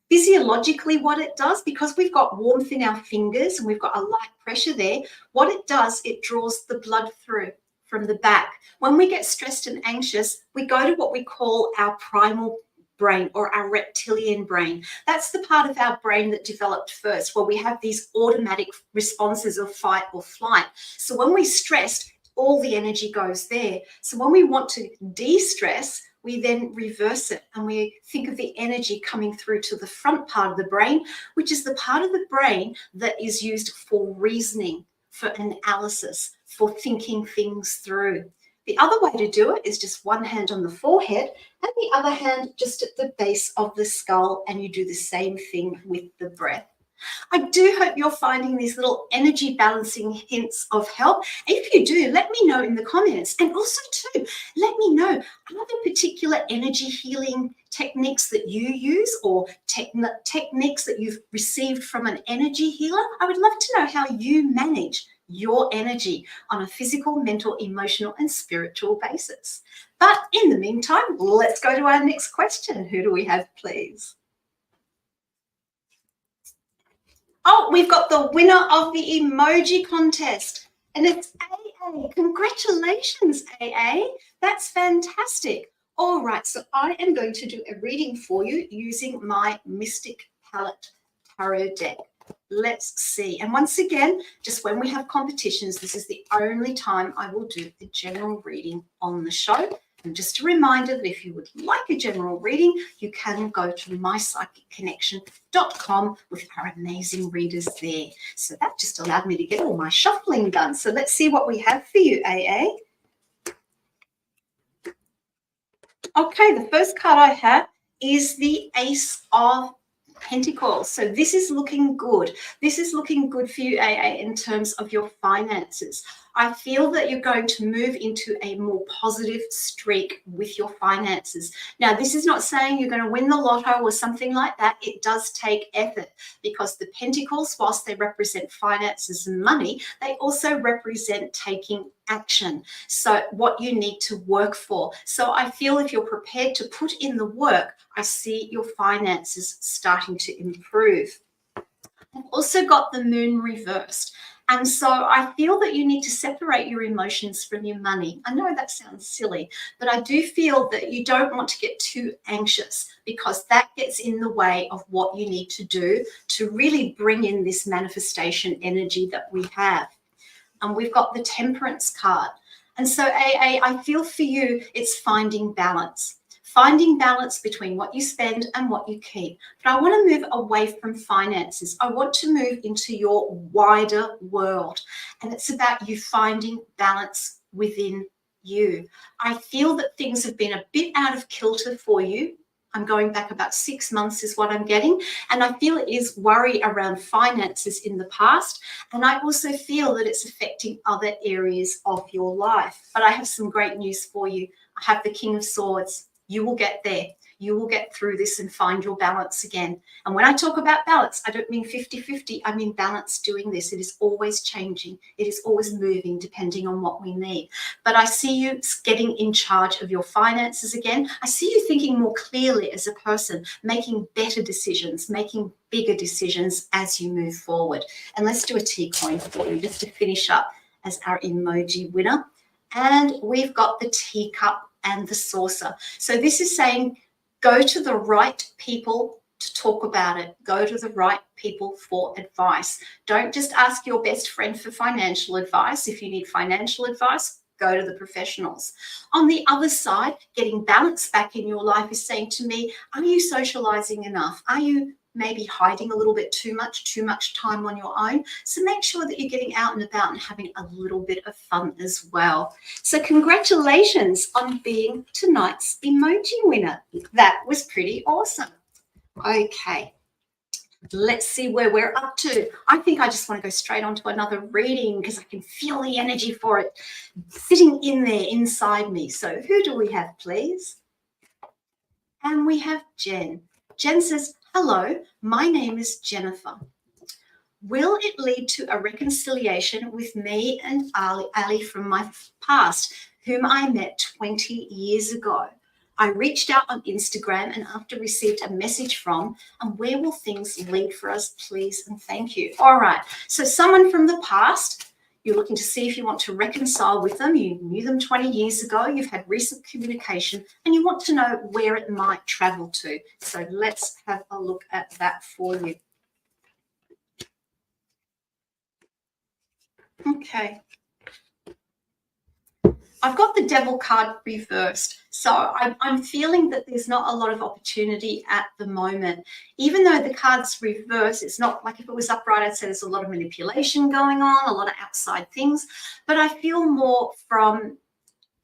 Physiologically, what it does, because we've got warmth in our fingers and we've got a light pressure there, what it does, it draws the blood through from the back. When we get stressed and anxious, we go to what we call our primal brain or our reptilian brain. That's the part of our brain that developed first, where we have these automatic responses of fight or flight. So when we're stressed, all the energy goes there. So when we want to de-stress, we then reverse it and we think of the energy coming through to the front part of the brain, which is the part of the brain that is used for reasoning, for analysis, for thinking things through. The other way to do it is just one hand on the forehead and the other hand just at the base of the skull, and you do the same thing with the breath. I do hope you're finding these little energy balancing hints of help. If you do, let me know in the comments. And also too, let me know, are there particular energy healing techniques that you use, or techniques that you've received from an energy healer? I would love to know how you manage your energy on a physical, mental, emotional, and spiritual basis. But in the meantime, let's go to our next question. Who do we have, please? Oh, we've got the winner of the emoji contest, and it's AA. Congratulations, AA. That's fantastic. All right, so I am going to do a reading for you using my Mystic Palette Tarot deck. Let's see. And once again, just when we have competitions, this is the only time I will do the general reading on the show. And just a reminder that if you would like a general reading, you can go to mypsychicconnection.com with our amazing readers there. So that just allowed me to get all my shuffling done. So let's see what we have for you, AA. Okay, the first card I have is the Ace of Pentacles. So this is looking good. This is looking good for you, AA, in terms of your finances. I feel that you're going to move into a more positive streak with your finances. Now, this is not saying you're going to win the lotto or something like that. It does take effort, because the Pentacles, whilst they represent finances and money, they also represent taking action. So what you need to work for. So I feel if you're prepared to put in the work, I see your finances starting to improve. I've also got the Moon reversed. And so I feel that you need to separate your emotions from your money. I know that sounds silly, but I do feel that you don't want to get too anxious, because that gets in the way of what you need to do to really bring in this manifestation energy that we have. And we've got the Temperance card. And so AA, I feel for you, it's finding balance. Finding balance between what you spend and what you keep. But I want to move away from finances. I want to move into your wider world. And it's about you finding balance within you. I feel that things have been a bit out of kilter for you. I'm going back about 6 months is what I'm getting. And I feel it is worry around finances in the past. And I also feel that it's affecting other areas of your life. But I have some great news for you. I have the King of Swords. You will get there. You will get through this and find your balance again. And when I talk about balance, I don't mean 50-50. I mean balance doing this. It is always changing. It is always moving depending on what we need. But I see you getting in charge of your finances again. I see you thinking more clearly as a person, making better decisions, making bigger decisions as you move forward. And let's do a tea coin for you just to finish up as our emoji winner. And we've got the teacup and the saucer. So this is saying go to the right people to talk about it. Go to the right people for advice. Don't just ask your best friend for financial advice. If you need financial advice, go to the professionals. On the other side, getting balance back in your life is saying to me, are you socializing enough? Are you maybe hiding a little bit too much time on your own? So make sure that you're getting out and about and having a little bit of fun as well. So congratulations on being tonight's emoji winner. That was pretty awesome. Okay, let's see where we're up to. I think I just want to go straight on to another reading because I can feel the energy for it sitting in there inside me. So who do we have, please? And we have Jen. Jen says, hello, my name is Jennifer. Will it lead to a reconciliation with me and Ali from my past, whom I met 20 years ago? I reached out on Instagram and after received a message from, and where will things lead for us, please and thank you. All right, so someone from the past, you're looking to see if you want to reconcile with them. You knew them 20 years ago. You've had recent communication and you want to know where it might travel to. So let's have a look at that for you. Okay. I've got the Devil card reversed. So I'm feeling that there's not a lot of opportunity at the moment. Even though the card's reversed, it's not like if it was upright, I'd say there's a lot of manipulation going on, a lot of outside things. But I feel more from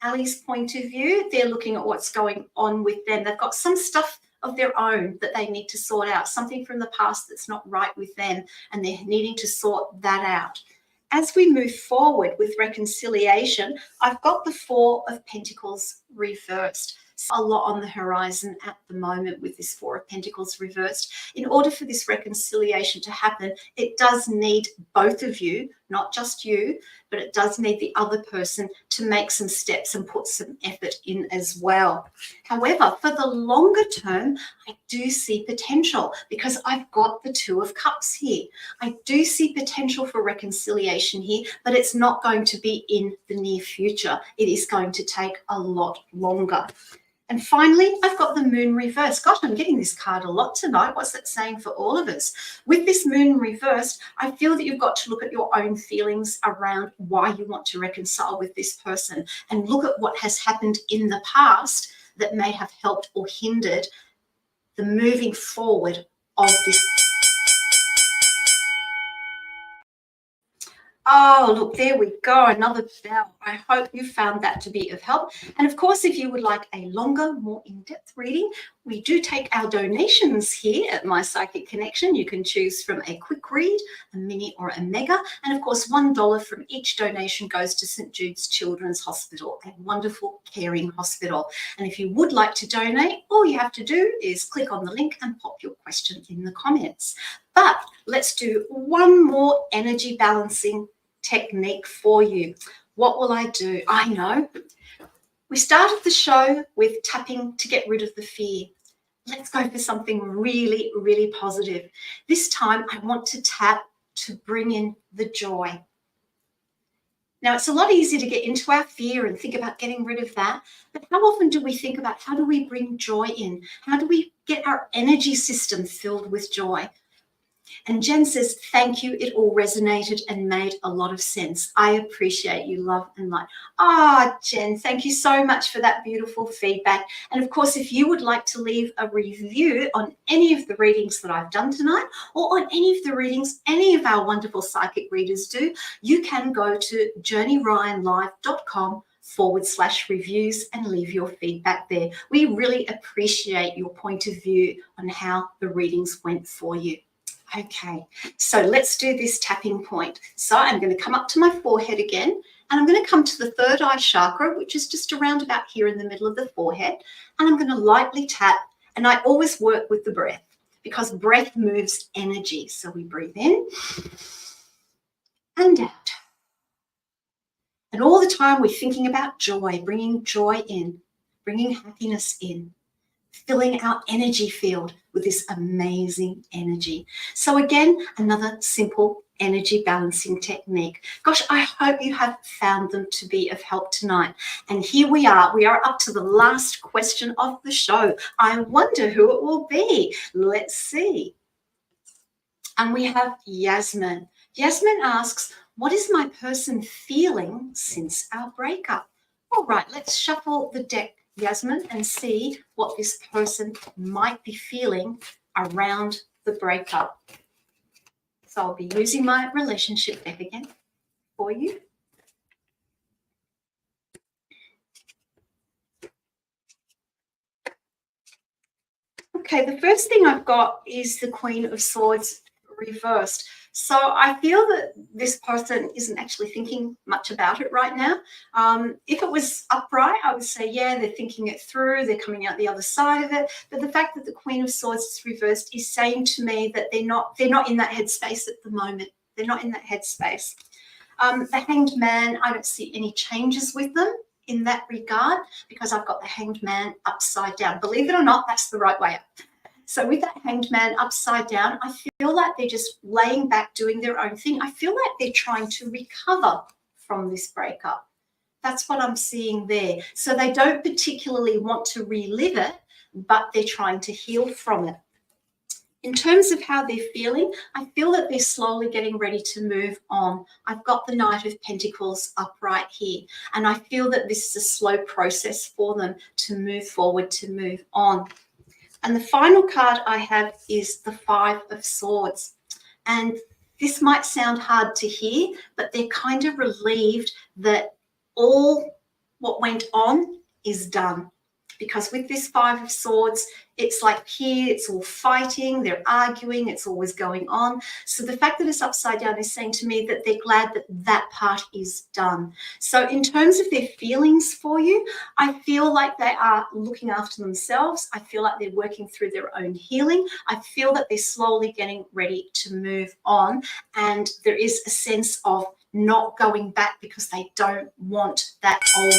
Ali's point of view, they're looking at what's going on with them. They've got some stuff of their own that they need to sort out, something from the past that's not right with them, and they're needing to sort that out. As we move forward with reconciliation, I've got the Four of Pentacles reversed. A lot on the horizon at the moment with this Four of Pentacles reversed. In order for this reconciliation to happen, it does need both of you, not just you, but it does need the other person to make some steps and put some effort in as well. However, for the longer term, I do see potential because I've got the Two of Cups here. I do see potential for reconciliation here, but it's not going to be in the near future. It is going to take a lot longer. And finally, I've got the Moon reversed. Gosh, I'm getting this card a lot tonight. What's that saying for all of us? With this Moon reversed, I feel that you've got to look at your own feelings around why you want to reconcile with this person and look at what has happened in the past that may have helped or hindered the moving forward of this. Oh, look, there we go, another bell. I hope you found that to be of help. And of course, if you would like a longer, more in-depth reading, we do take our donations here at My Psychic Connection. You can choose from a quick read, a mini or a mega. And of course, $1 from each donation goes to St. Jude's Children's Hospital, a wonderful, caring hospital. And if you would like to donate, all you have to do is click on the link and pop your question in the comments. But let's do one more energy balancing technique for you. What will I do? I know. We started the show with tapping to get rid of the fear. Let's go for something really, really positive. This time I want to tap to bring in the joy. Now, it's a lot easier to get into our fear and think about getting rid of that. But how often do we think about how do we bring joy in? How do we get our energy system filled with joy? And Jen says, thank you. It all resonated and made a lot of sense. I appreciate you, love and light. Ah, Jen, thank you so much for that beautiful feedback. And of course, if you would like to leave a review on any of the readings that I've done tonight or on any of the readings any of our wonderful psychic readers do, you can go to journeyryanlive.com/reviews and leave your feedback there. We really appreciate your point of view on how the readings went for you. Okay, so let's do this tapping point. So I'm going to come up to my forehead again, and I'm going to come to the third eye chakra, which is just around about here in the middle of the forehead. And I'm going to lightly tap, and I always work with the breath because breath moves energy. So we breathe in and out. And all the time we're thinking about joy, bringing joy in, bringing happiness in, filling our energy field with this amazing energy. So again, another simple energy balancing technique. Gosh, I hope you have found them to be of help tonight. And here we are up to the last question of the show. I wonder who it will be. Let's see. And we have Yasmin. Yasmin asks, what is my person feeling since our breakup? All right, let's shuffle the deck, Yasmin, and see what this person might be feeling around the breakup. So I'll be using my relationship deck again for you. Okay, the first thing I've got is the Queen of Swords reversed. So I feel that this person isn't actually thinking much about it right now. If it was upright, I would say, yeah, they're thinking it through. They're coming out the other side of it. But the fact that the Queen of Swords is reversed is saying to me that they're not in that headspace at the moment. They're not in that headspace. The Hanged Man, I don't see any changes with them in that regard because I've got the Hanged Man upside down. Believe it or not, that's the right way up. So with that Hanged Man upside down, I feel like they're just laying back, doing their own thing. I feel like they're trying to recover from this breakup. That's what I'm seeing there. So they don't particularly want to relive it, but they're trying to heal from it. In terms of how they're feeling, I feel that they're slowly getting ready to move on. I've got the Knight of Pentacles upright here, and I feel that this is a slow process for them to move forward, to move on. And the final card I have is the Five of Swords. And this might sound hard to hear, but they're kind of relieved that all what went on is done. Because with this Five of Swords, it's like here, it's all fighting, they're arguing, it's always going on. So the fact that it's upside down is saying to me that they're glad that that part is done. So in terms of their feelings for you, I feel like they are looking after themselves. I feel like they're working through their own healing. I feel that they're slowly getting ready to move on. And there is a sense of not going back because they don't want that old.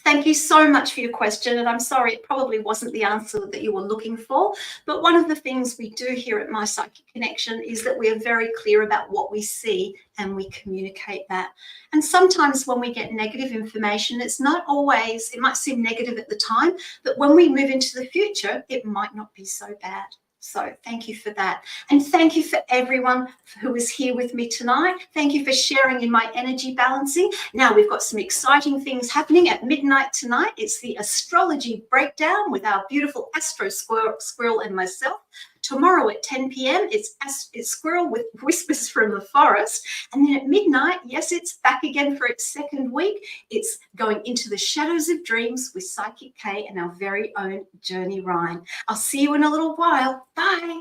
Thank you so much for your question, and I'm sorry it probably wasn't the answer that you were looking for, but one of the things we do here at My Psychic Connection is that we are very clear about what we see and we communicate that. And sometimes when we get negative information, it's not always, it might seem negative at the time, but when we move into the future, it might not be so bad. So thank you for that. And thank you for everyone who is here with me tonight. Thank you for sharing in my energy balancing. Now we've got some exciting things happening at midnight tonight. It's the astrology breakdown with our beautiful Astro Squirrel and myself. Tomorrow at 10 p.m. it's Squirrel with Whispers from the Forest. And then at midnight, yes, it's back again for its second week. It's going into the shadows of dreams with Psychic K and our very own Journey Ryan. I'll see you in a little while. Bye.